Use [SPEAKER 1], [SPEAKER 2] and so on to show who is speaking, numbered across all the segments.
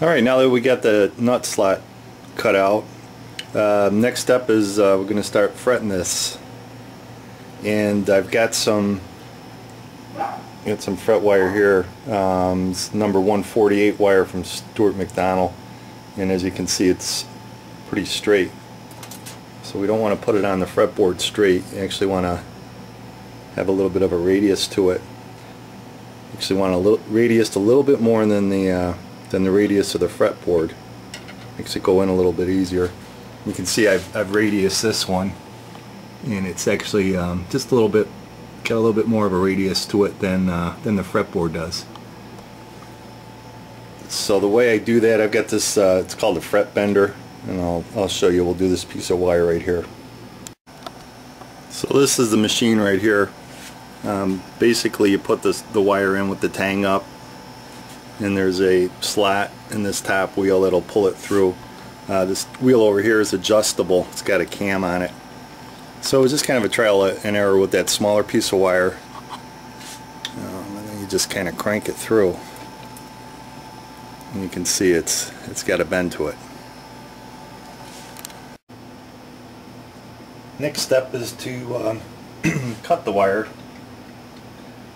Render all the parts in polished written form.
[SPEAKER 1] Alright, now that we got the nut slot cut out, next step is we're going to start fretting this. And I've got some fret wire here. It's number 148 wire from Stuart McDonald, and as you can see it's pretty straight. So we don't want to put it on the fretboard straight. You actually want to have a little bit of a radius to it. Actually want a radius a little bit more than the radius of the fretboard. Makes it go in a little bit easier. You can see I've radiused this one, and it's actually just a little bit, got a little bit more of a radius to it than the fretboard does. So the way I do that, I've got this, it's called a fret bender, and I'll show you. We'll do this piece of wire right here. So this is the machine right here. Basically you put the wire in with the tang up, and there's a slot in this top wheel that'll pull it through. This wheel over here is adjustable. It's got a cam on it. So it's just kind of a trial and error with that smaller piece of wire. And then you just kind of crank it through. And you can see it's got a bend to it. Next step is to cut the wire.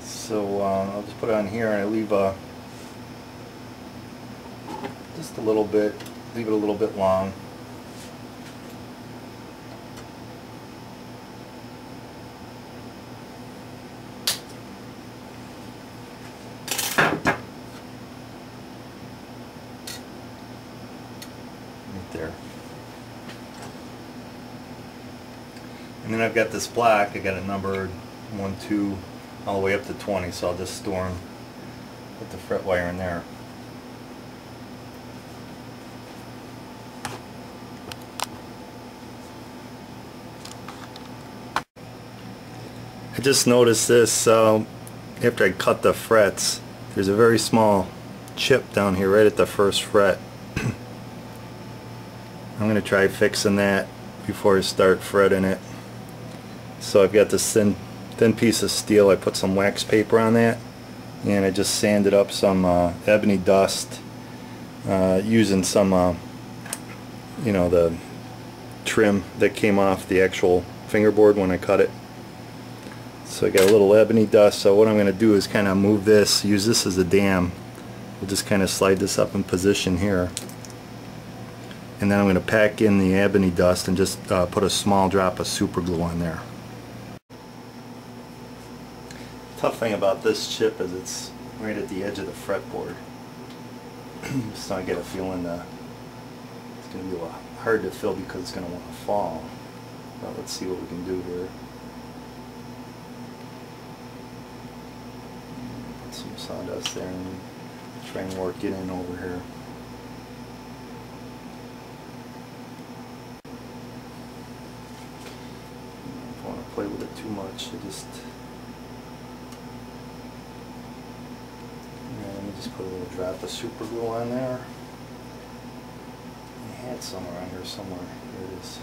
[SPEAKER 1] So I'll just put it on here, and I leave just a little bit, leave it a little bit long. Right there. And then I've got this block. I got it numbered 1, 2, all the way up to 20. So I'll just store them, put the fret wire in there. I just noticed this after I cut the frets. There's a very small chip down here right at the first fret. I'm going to try fixing that before I start fretting it. So I've got this thin piece of steel. I put some wax paper on that, and I just sanded up some ebony dust using some you know, the trim that came off the actual fingerboard when I cut it. So I got a little ebony dust. So what I'm going to do is kind of move this, use this as a dam. We'll just kind of slide this up in position here, and then I'm going to pack in the ebony dust and just put a small drop of super glue on there. Tough thing about this chip is it's right at the edge of the fretboard. So I get a feeling it's going to be a lot hard to fill because it's going to want to fall. But let's see what we can do here. Put some sawdust there and try and work it in over here. If I want to play with it too much, I just put a little drop of super glue on there. I had some around here somewhere. Here it is.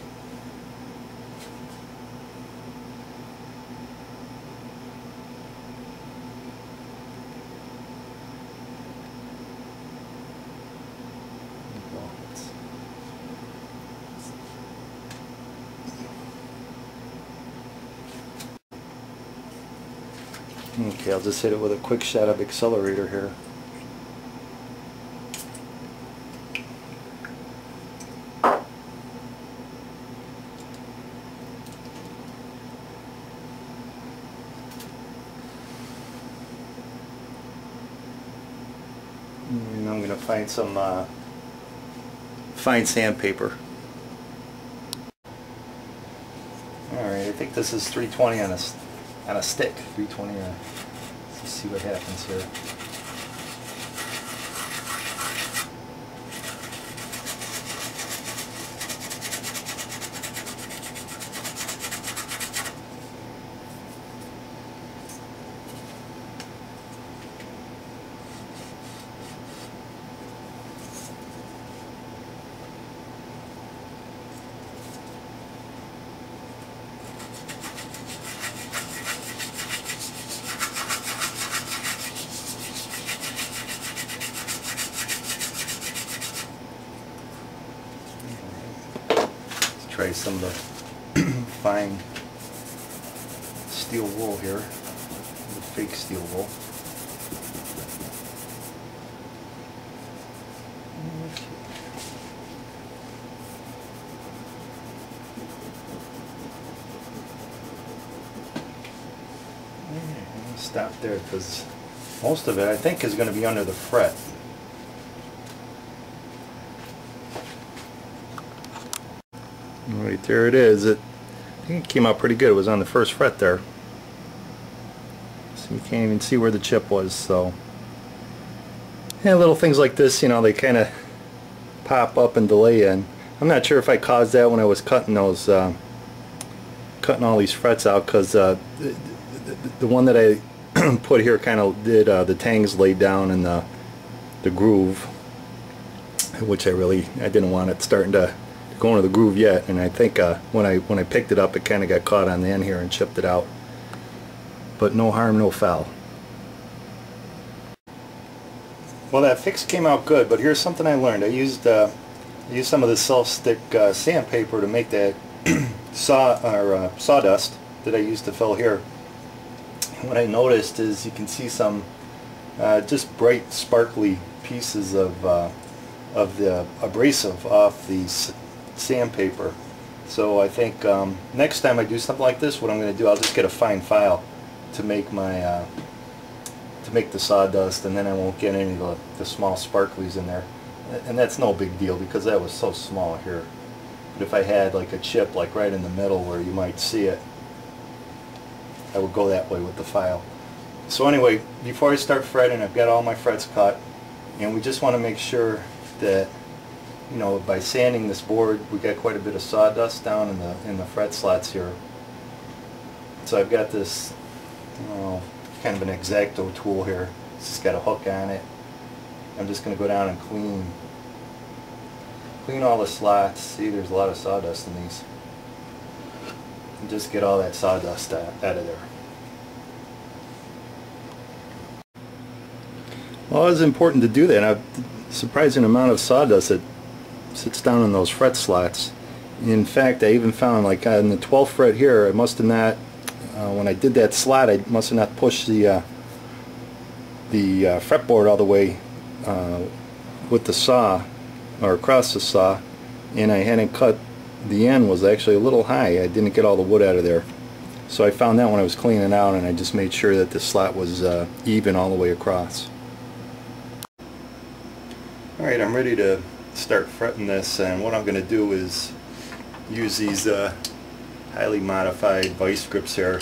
[SPEAKER 1] Okay, I'll just hit it with a quick shot of accelerator here. And I'm going to find some fine sandpaper. Alright, I think this is 320 on a stick. 320 let's see what happens here. try some of the fine steel wool here, the fake steel wool. Stop there because most of it I think is going to be under the fret. Right there it is. I think it came out pretty good. It was on the first fret there. So you can't even see where the chip was. So yeah, little things like this, you know, they kind of pop up and delay in. I'm not sure if I caused that when I was cutting those, cutting all these frets out, because the one that I put here kind of did the tangs laid down in the groove, which I didn't want it starting to go into the groove yet, and I think when I picked it up it kind of got caught on the end here and chipped it out. But no harm, no foul. Well, that fix came out good, but here's something I learned. I used some of the self-stick sandpaper to make that sawdust that I used to fill here. What I noticed is you can see some just bright sparkly pieces of the abrasive off the sandpaper. So I think next time I do something like this, what I'm going to do, I'll just get a fine file to make my to make the sawdust, and then I won't get any of the small sparklies in there. And that's no big deal because that was so small here. But if I had like a chip like right in the middle where you might see it, I would go that way with the file. So anyway, before I start fretting, I've got all my frets cut, and we just want to make sure that, you know, by sanding this board, we got quite a bit of sawdust down in the fret slots here. So I've got this, you know, kind of an X-Acto tool here. It's just got a hook on it. I'm just going to go down and clean all the slots. See, there's a lot of sawdust in these. And just get all that sawdust out of there. Well, it's important to do that. A surprising amount of sawdust that sits down in those fret slots. In fact, I even found, like on the 12th fret here, I must have not, when I did that slot, I must have not pushed the fretboard all the way with the saw, or across the saw, and I hadn't cut. The end was actually a little high. I didn't get all the wood out of there. So I found that when I was cleaning out, and I just made sure that the slot was even all the way across. Alright, I'm ready to start fretting this, and what I'm going to do is use these highly modified vice grips here.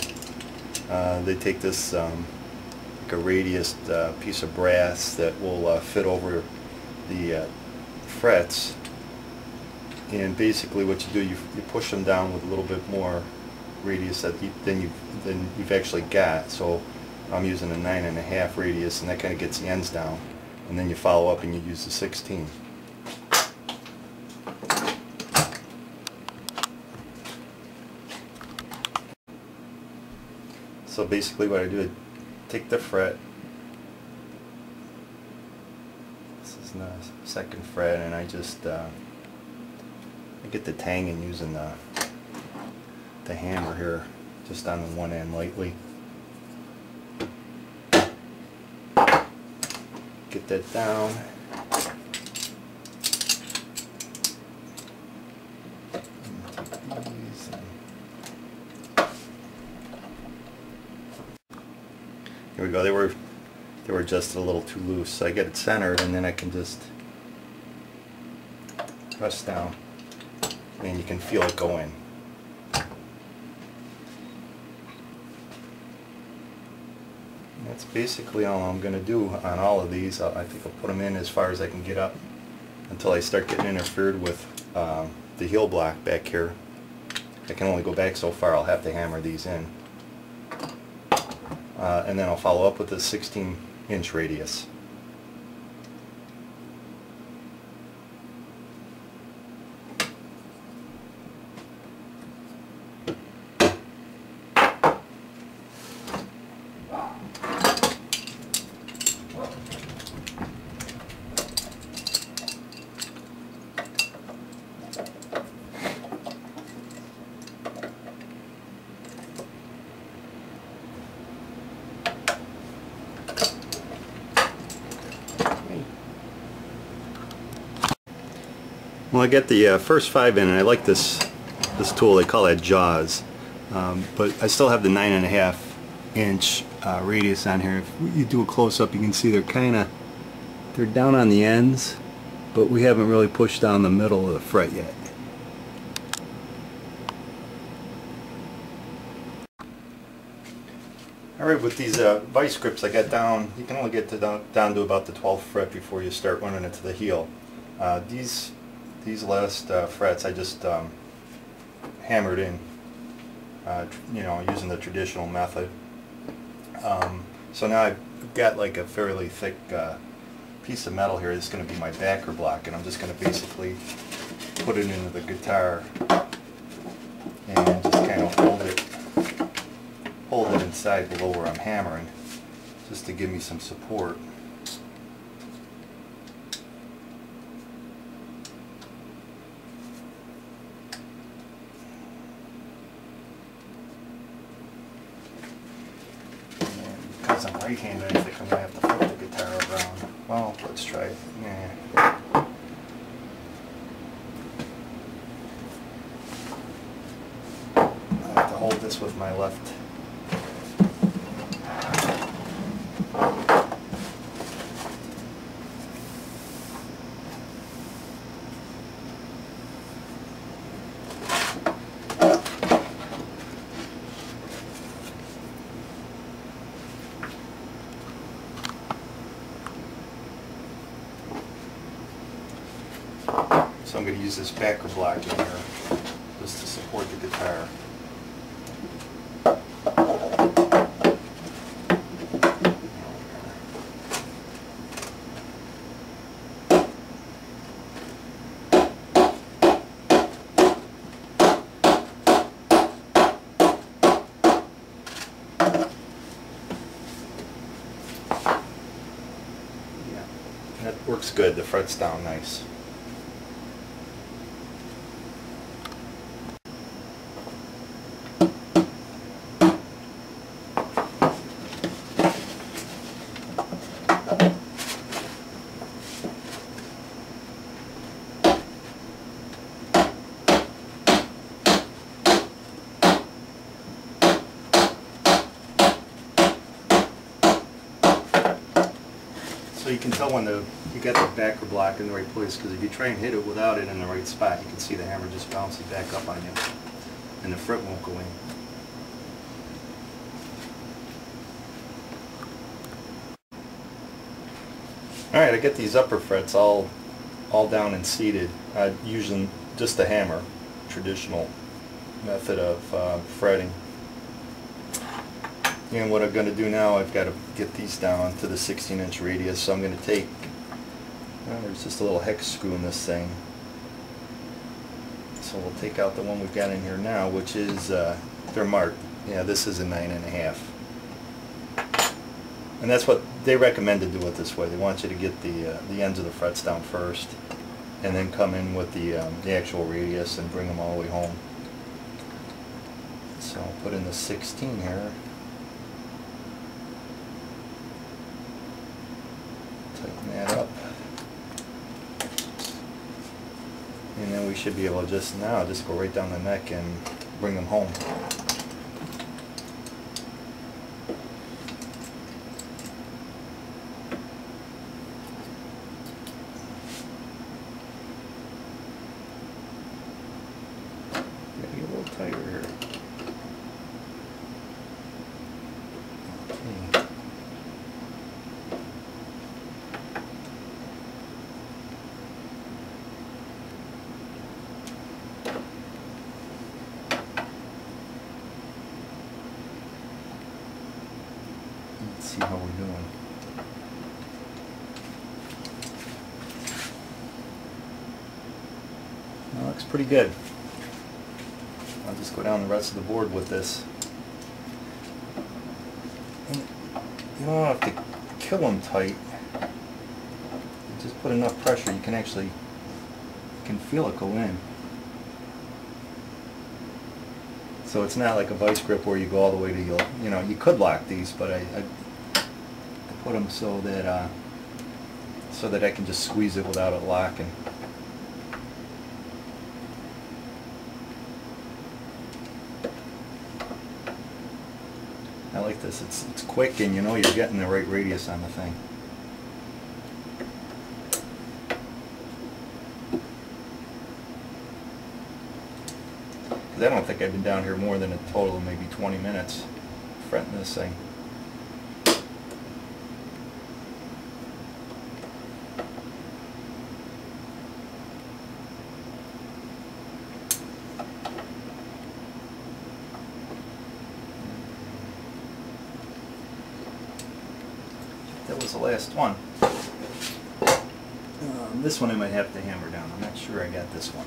[SPEAKER 1] They take this like a radius piece of brass that will fit over the frets, and basically what you do, you push them down with a little bit more radius than you've actually got. So I'm using a 9.5 radius, and that kind of gets the ends down, and then you follow up and you use the 16. So basically what I do is take the fret, this is the second fret, and I just I get the tangent using the hammer here, just on the one end lightly. Get that down. Here we go. They were just a little too loose, so I get it centered, and then I can just press down, and you can feel it go in. That's basically all I'm going to do on all of these. I think I'll put them in as far as I can get up until I start getting interfered with the heel block back here. I can only go back so far. I'll have to hammer these in. And then I'll follow up with a 16-inch radius. Well, I get the first 5 in, and I like this tool. They call that Jaws, but I still have the 9.5 inch radius on here. If you do a close-up, you can see they're down on the ends, but we haven't really pushed down the middle of the fret yet. Alright, with these vice grips I got down, you can only get down to about the 12th fret before you start running it to the heel. These last frets I just hammered in, you know, using the traditional method. So now I've got like a fairly thick piece of metal here that's going to be my backer block, and I'm just going to basically put it into the guitar and just kind of hold it inside below where I'm hammering, just to give me some support. And because I'm right-handed, I think I'm going to have to flip the guitar around. Well, let's try it. Yeah. I have to hold this with my left. So I'm going to use this backer block in here just to support the guitar. Yeah, that works good. The fret's down nice. So you can tell when you got the backer block in the right place, because if you try and hit it without it in the right spot, you can see the hammer just bounces back up on you, and the fret won't go in. Alright, I get these upper frets all down and seated, using just the hammer, traditional method of fretting. And what I'm going to do now, I've got to get these down to the 16-inch radius, so I'm going to take, well, there's just a little hex screw in this thing. So we'll take out the one we've got in here now, which is, they're marked. Yeah, this is a 9.5. And that's what they recommend to do it this way. They want you to get the ends of the frets down first, and then come in with the actual radius and bring them all the way home. So I'll put in the 16 here. Tighten that up, and then we should be able to just go right down the neck and bring them home. Gotta be a little tighter here. Okay. Let's see how we're doing. That looks pretty good. I'll just go down the rest of the board with this. And you don't have to kill them tight. You just put enough pressure, you can feel it go in. So it's not like a vice grip where you go all the way to your, you could lock these, but I put them so that I can just squeeze it without it locking. like this. It's quick, and you know you're getting the right radius on the thing. Because I don't think I've been down here more than a total of maybe 20 minutes fretting this thing. That was the last one. This one I might have to hammer down. I'm not sure I got this one.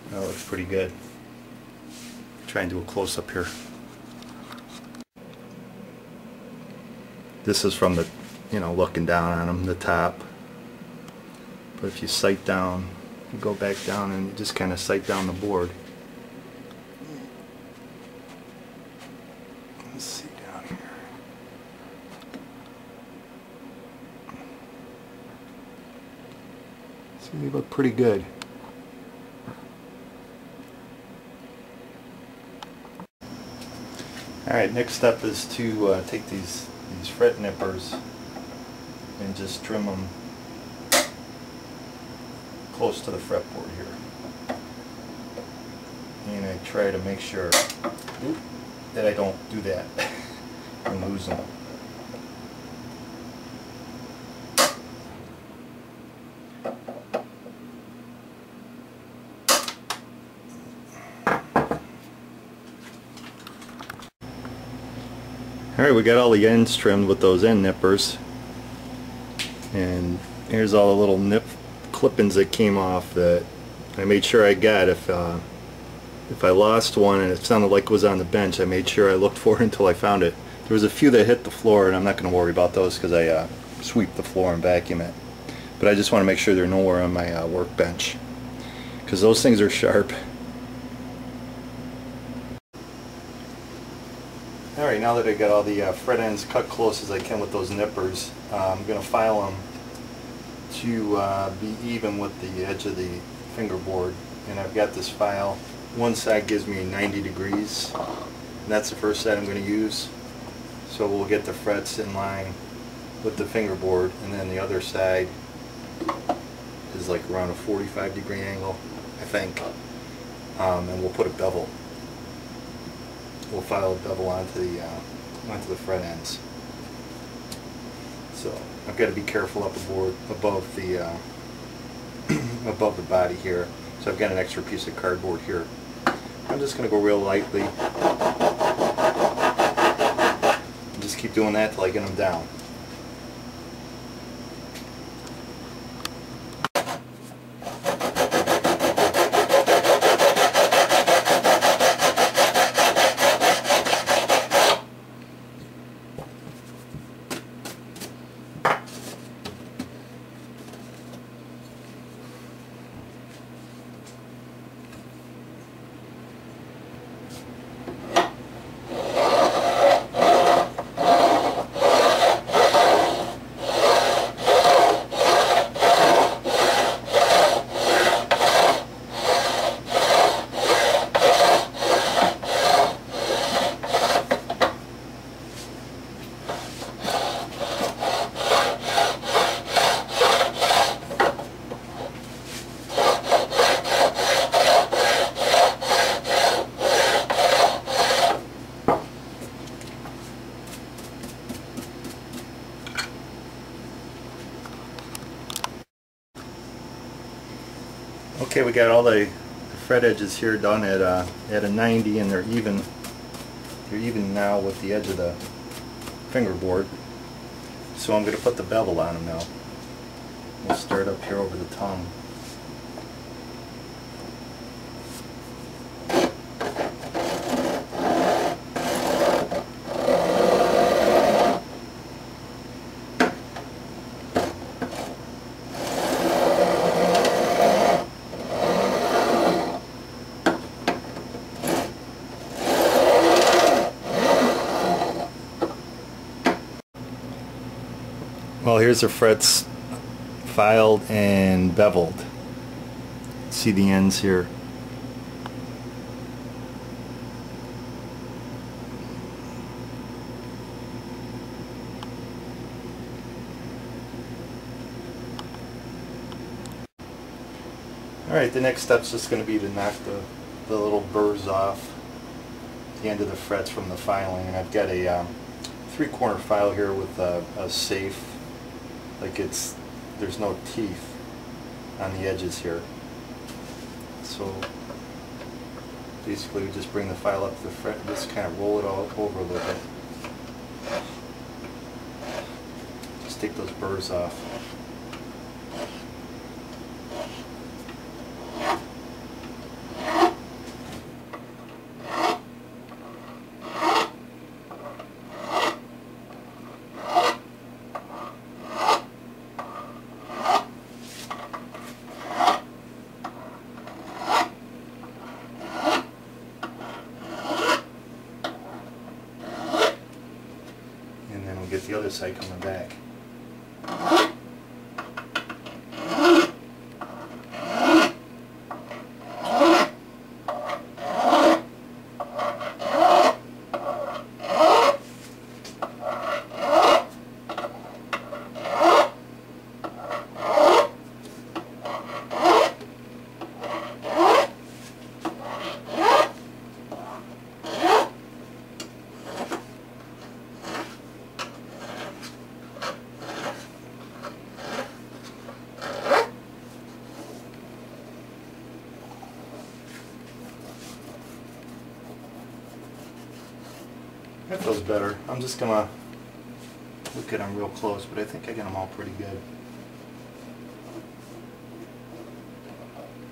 [SPEAKER 1] That looks pretty good. Try and do a close-up here. This is from the, looking down on them, the top. But if you sight down, you go back down and you just kind of sight down the board. Let's see down here. See, they look pretty good. Alright, next step is to take these fret nippers and just trim them close to the fretboard here. And I try to make sure that I don't do that and lose them. Alright, we got all the ends trimmed with those end nippers, and here's all the little nip clippings that came off that I made sure I got. If I lost one and it sounded like it was on the bench, I made sure I looked for it until I found it. There was a few that hit the floor, and I'm not going to worry about those because I sweep the floor and vacuum it. But I just want to make sure they're nowhere on my workbench, because those things are sharp. Alright, now that I got all the fret ends cut close as I can with those nippers, I'm going to file them to be even with the edge of the fingerboard. And I've got this file. One side gives me 90 degrees, and that's the first side I'm going to use. So we'll get the frets in line with the fingerboard, and then the other side is like around a 45-degree angle, I think. And we'll put a bevel. We'll file a bevel onto the fret ends. So I've got to be careful up above the above the body here. So I've got an extra piece of cardboard here. I'm just going to go real lightly. Just keep doing that till I get them down. Okay, we got all the fret edges here done at a 90, and they're even now with the edge of the fingerboard. So I'm going to put the bevel on them now. We'll start up here over the tongue. here's the frets filed and beveled. See the ends here. Alright, the next step's just going to be to knock the little burrs off the end of the frets from the filing, and I've got a 3-corner file here with a safe, like there's no teeth on the edges here. So basically we just bring the file up to the fret and just kind of roll it all over a little bit. Just take those burrs off. Get the other side coming back. That feels better. I'm just gonna look at them real close, but I think I got them all pretty good.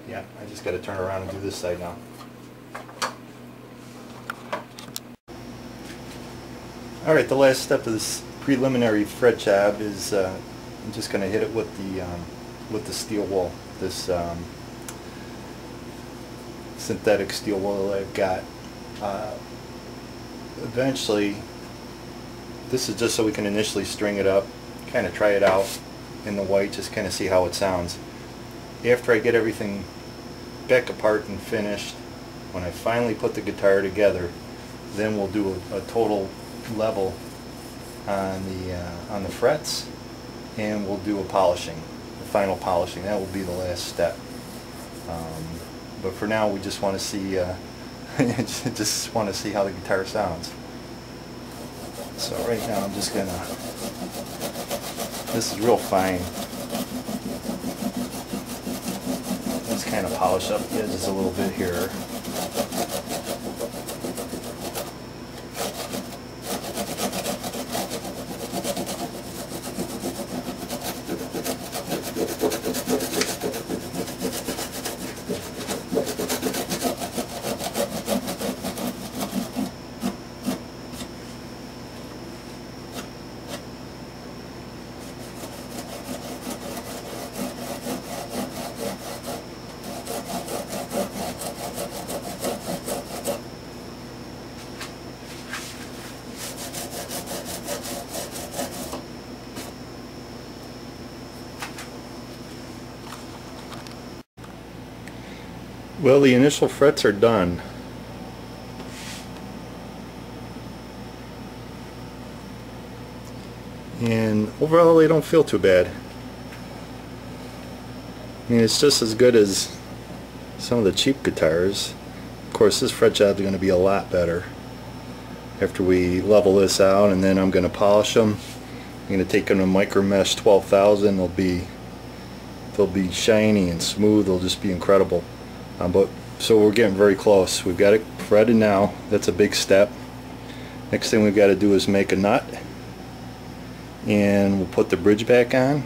[SPEAKER 1] Yeah, I just got to turn around and do this side now. Alright, the last step of this preliminary fret job is I'm just going to hit it with the steel wool, this synthetic steel wool that I've got. Eventually, this is just so we can initially string it up, kind of try it out in the white, just kind of see how it sounds. After I get everything back apart and finished, when I finally put the guitar together, then we'll do a total level on the frets, and we'll do a polishing, the final polishing. That will be the last step. But for now, we just want to see just want to see how the guitar sounds. So right now I'm just gonna, this is real fine. Let's kind of polish up the edges a little bit here. Well, the initial frets are done. And overall they don't feel too bad. I mean, it's just as good as some of the cheap guitars. Of course, this fret job is going to be a lot better after we level this out, and then I'm going to polish them. I'm going to take them to Micro Mesh 12,000. They'll be shiny and smooth. They'll just be incredible. So we're getting very close. We've got it fretted now. That's a big step. Next thing we've got to do is make a nut, and we'll put the bridge back on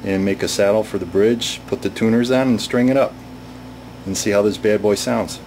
[SPEAKER 1] and make a saddle for the bridge, put the tuners on and string it up and see how this bad boy sounds.